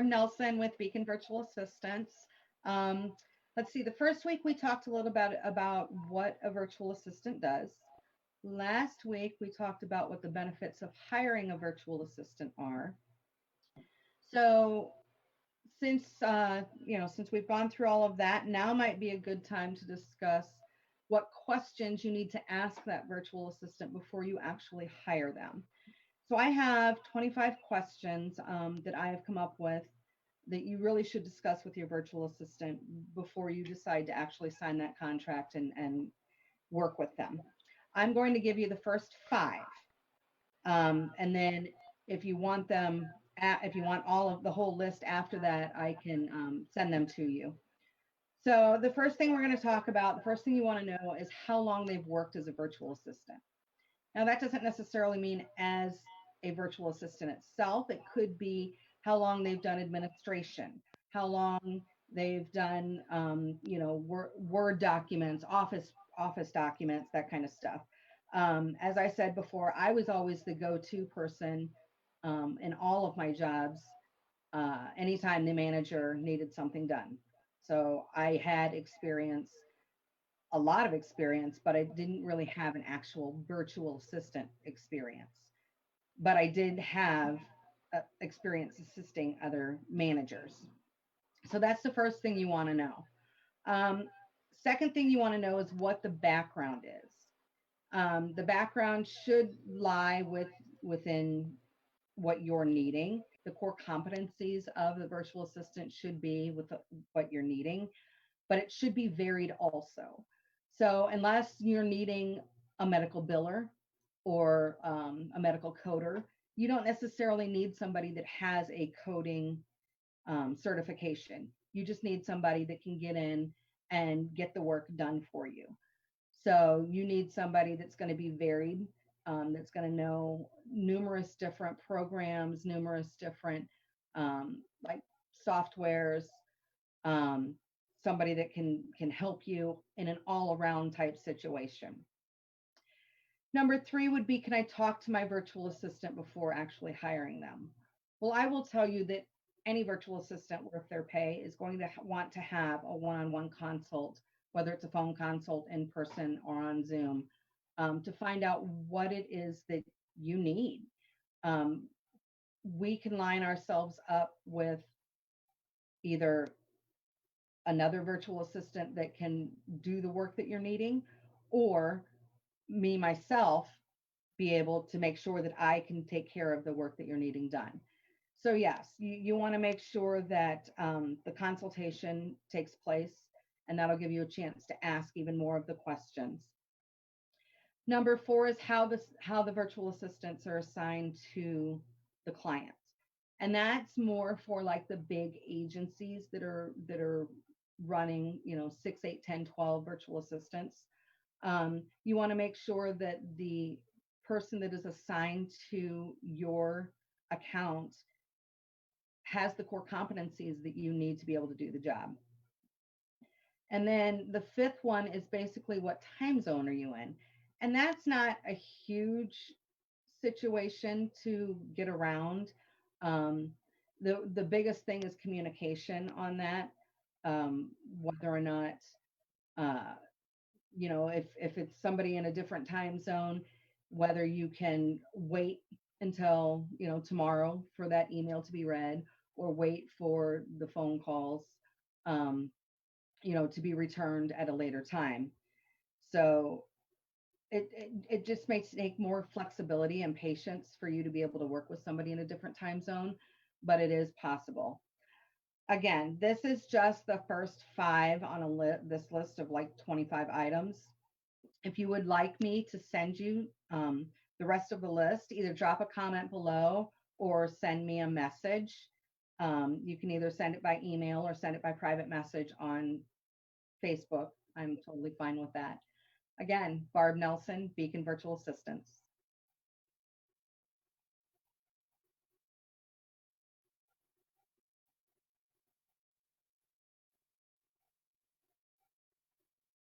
Nelson with Beacon Virtual Assistants. Um, let's see, the first week we talked a little about what a virtual assistant does. Last week we talked about what the benefits of hiring a virtual assistant are. So since we've gone through all of that, now might be a good time to discuss what questions you need to ask that virtual assistant before you actually hire them. So I have 25 questions that I have come up with that you really should discuss with your virtual assistant before you decide to actually sign that contract and work with them. I'm going to give you the first five. And then if you want them, if you want all of the whole list after that, I can send them to you. So the first thing we're going to talk about, the first thing you want to know is how long they've worked as a virtual assistant. Now, that doesn't necessarily mean as a virtual assistant itself. It could be how long they've done administration, how long they've done, Word documents, office documents, that kind of stuff. As I said before, I was always the go-to person in all of my jobs anytime the manager needed something done. So I had experience, a lot of experience, but I didn't really have an actual virtual assistant experience. But I did have experience assisting other managers. So that's the first thing you want to know. Second thing you want to know is what the background is. The background should lie within what you're needing. The core competencies of the virtual assistant should be with what you're needing, but it should be varied also. So unless you're needing a medical biller or a medical coder, you don't necessarily need somebody that has a coding certification. You just need somebody that can get in and get the work done for you. So you need somebody that's going to be varied, that's going to know numerous different programs, numerous different like softwares, somebody that can help you in an all-around type situation. Number three would be, can I talk to my virtual assistant before actually hiring them? Well, I will tell you that any virtual assistant worth their pay is going to want to have a one-on-one consult, whether it's a phone consult, in person, or on Zoom, to find out what it is that you need. We can line ourselves up with either another virtual assistant that can do the work that you're needing, or me, myself, be able to make sure that I can take care of the work that you're needing done. So yes, you want to make sure that the consultation takes place, and that'll give you a chance to ask even more of the questions. Number four is how the virtual assistants are assigned to the client. And that's more for like the big agencies that are running, 6, 8, 10, 12 virtual assistants. You want to make sure that the person that is assigned to your account has the core competencies that you need to be able to do the job. And then the fifth one is basically, what time zone are you in? And that's not a huge situation to get around. The biggest thing is communication on that. Whether or not, if it's somebody in a different time zone, whether you can wait until, tomorrow for that email to be read, or wait for the phone calls, to be returned at a later time. So it just makes take more flexibility and patience for you to be able to work with somebody in a different time zone, but it is possible. Again, this is just the first five on this list of like 25 items. If you would like me to send you the rest of the list, either drop a comment below or send me a message. You can either send it by email or send it by private message on Facebook. I'm totally fine with that. Again, Barb Nelson, Beacon Virtual Assistants.